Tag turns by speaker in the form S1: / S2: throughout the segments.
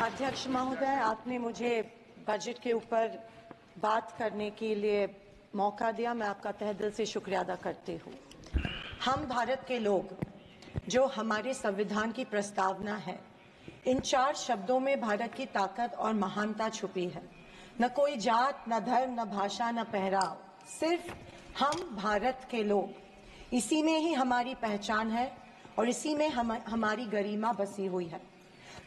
S1: अध्यक्ष महोदय, आपने मुझे बजट के ऊपर बात करने के लिए मौका दिया। मैं आपका तहे दिल से शुक्रिया अदा करती हूँ। हम भारत के लोग, जो हमारे संविधान की प्रस्तावना है, इन 4 शब्दों में भारत की ताकत और महानता छुपी है। न कोई जात, न धर्म, न भाषा, न पहराव, सिर्फ हम भारत के लोग। इसी में ही हमारी पहचान है और इसी में हमारी गरिमा बसी हुई है।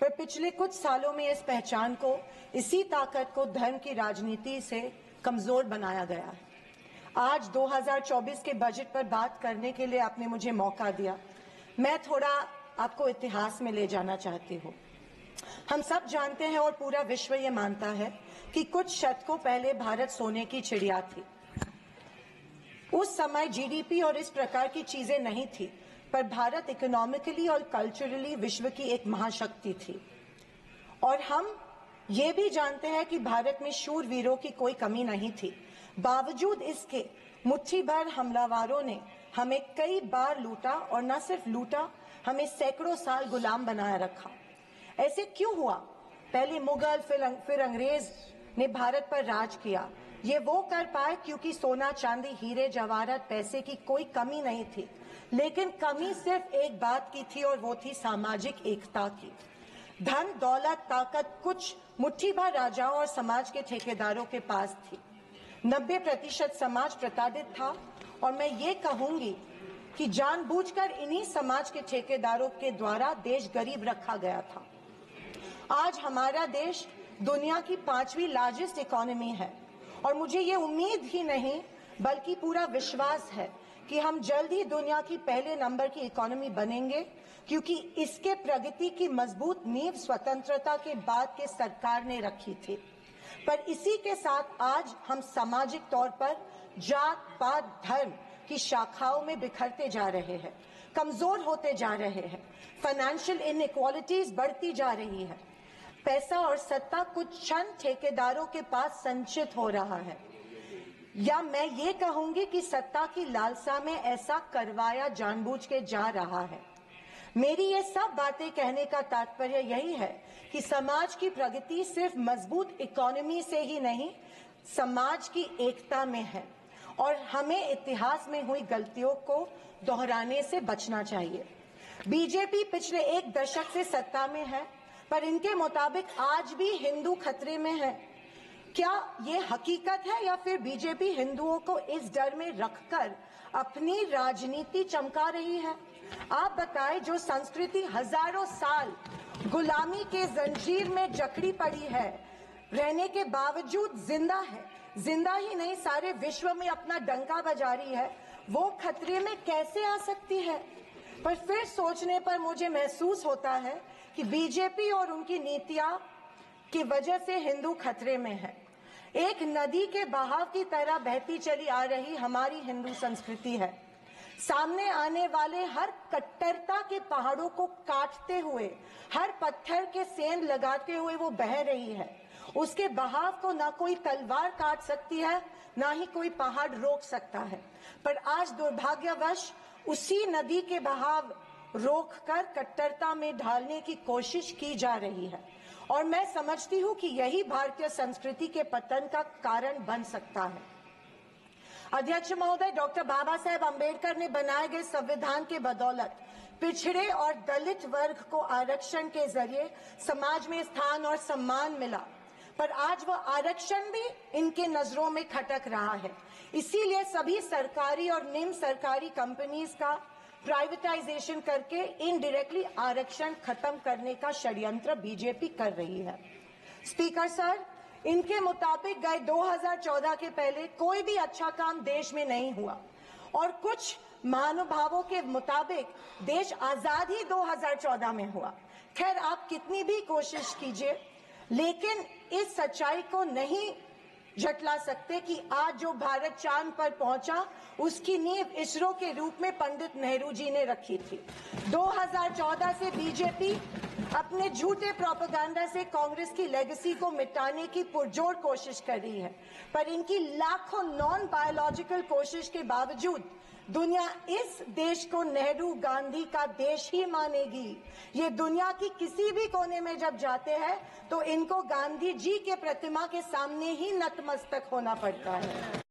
S1: पर पिछले कुछ सालों में इस पहचान को, इसी ताकत को धर्म की राजनीति से कमजोर बनाया गया है। आज 2024 के बजट पर बात करने के लिए आपने मुझे मौका दिया। मैं थोड़ा आपको इतिहास में ले जाना चाहती हूँ। हम सब जानते हैं और पूरा विश्व ये मानता है कि कुछ शतकों पहले भारत सोने की चिड़िया थी। उस समय जीडीपी और इस प्रकार की चीजें नहीं थी, पर भारत इकोनॉमिकली और कल्चरली विश्व की एक महाशक्ति थी। और हम ये भी जानते हैं कि भारत में शूरवीरों की कोई कमी नहीं थी। बावजूद इसके मुट्ठी भर हमलावरों ने हमें कई बार लूटा, और न सिर्फ लूटा, हमें सैकड़ों साल गुलाम बनाए रखा। ऐसे क्यों हुआ? पहले मुगल, फिर अंग्रेज ने भारत पर राज किया। ये वो कर पाए क्योंकि सोना, चांदी, हीरे जवाहरात, पैसे की कोई कमी नहीं थी। लेकिन कमी सिर्फ एक बात की थी, और वो थी सामाजिक एकता की। धन, दौलत, ताकत कुछ मुट्ठी भर राजाओं और समाज के ठेकेदारों के पास थी। 90% समाज प्रताड़ित था, और मैं ये कहूंगी कि जानबूझकर इन्हीं समाज के ठेकेदारों के द्वारा देश गरीब रखा गया था। आज हमारा देश दुनिया की 5वीं लार्जेस्ट इकोनॉमी है, और मुझे ये उम्मीद ही नहीं बल्कि पूरा विश्वास है कि हम जल्द ही दुनिया की पहले नंबर की इकोनॉमी बनेंगे, क्योंकि इसके प्रगति की मजबूत नींव स्वतंत्रता के बाद के सरकार ने रखी थी। पर इसी के साथ आज हम सामाजिक तौर पर जात, पात, धर्म की शाखाओं में बिखरते जा रहे हैं, कमजोर होते जा रहे हैं। फाइनेंशियल इनइक्वालिटीज बढ़ती जा रही है। पैसा और सत्ता कुछ चंद ठेकेदारों के पास संचित हो रहा है, या मैं ये कहूंगी कि सत्ता की लालसा में ऐसा करवाया जानबूझ के जा रहा है। मेरी ये सब बातें कहने का तात्पर्य यही है कि समाज की प्रगति सिर्फ मजबूत इकोनॉमी से ही नहीं, समाज की एकता में है, और हमें इतिहास में हुई गलतियों को दोहराने से बचना चाहिए। बीजेपी पिछले 1 दशक से सत्ता में है, पर इनके मुताबिक आज भी हिंदू खतरे में है। क्या ये हकीकत है, या फिर बीजेपी हिंदुओं को इस डर में रखकर अपनी राजनीति चमका रही है? आप बताएं, जो संस्कृति हजारों साल गुलामी के जंजीर में जकड़ी पड़ी है, रहने के बावजूद जिंदा है, जिंदा ही नहीं सारे विश्व में अपना डंका बजा रही है, वो खतरे में कैसे आ सकती है? पर फिर सोचने पर मुझे महसूस होता है कि बीजेपी और उनकी नीतियां की वजह से हिंदू खतरे में है। एक नदी के बहाव की तरह बहती चली आ रही हमारी हिंदू संस्कृति है। सामने आने वाले हर कट्टरता के पहाड़ों को काटते हुए, हर पत्थर के सेंध लगाते हुए वो बह रही है। उसके बहाव को ना कोई तलवार काट सकती है, ना ही कोई पहाड़ रोक सकता है। पर आज दुर्भाग्यवश उसी नदी के बहाव रोककर कट्टरता में ढालने की कोशिश की जा रही है, और मैं समझती हूं कि यही भारतीय संस्कृति के पतन का कारण बन सकता है। अध्यक्ष महोदय, डॉक्टर बाबा साहेब अम्बेडकर ने बनाए गए संविधान के बदौलत पिछड़े और दलित वर्ग को आरक्षण के जरिए समाज में स्थान और सम्मान मिला, पर आज वह आरक्षण भी इनके नजरों में खटक रहा है। इसीलिए सभी सरकारी और निम्न सरकारी कंपनीज का प्राइवेटाइजेशन करके इनडायरेक्टली आरक्षण खत्म करने का षड्यंत्र बीजेपी कर रही है। स्पीकर सर, इनके मुताबिक गए 2014 के पहले कोई भी अच्छा काम देश में नहीं हुआ, और कुछ महानुभावों के मुताबिक देश आजाद ही 2014 में हुआ। खैर, आप कितनी भी कोशिश कीजिए, लेकिन इस सच्चाई को नहीं झटला सकते कि आज जो भारत चांद पर पहुंचा, उसकी नींव इसरो के रूप में पंडित नेहरू जी ने रखी थी। 2014 से बीजेपी अपने झूठे प्रोपेगेंडा से कांग्रेस की लेगेसी को मिटाने की पुरजोर कोशिश कर रही है, पर इनकी लाखों नॉन बायोलॉजिकल कोशिश के बावजूद दुनिया इस देश को नेहरू गांधी का देश ही मानेगी। ये दुनिया की किसी भी कोने में जब जाते हैं तो इनको गांधी जी के प्रतिमा के सामने ही नतमस्तक होना पड़ता है।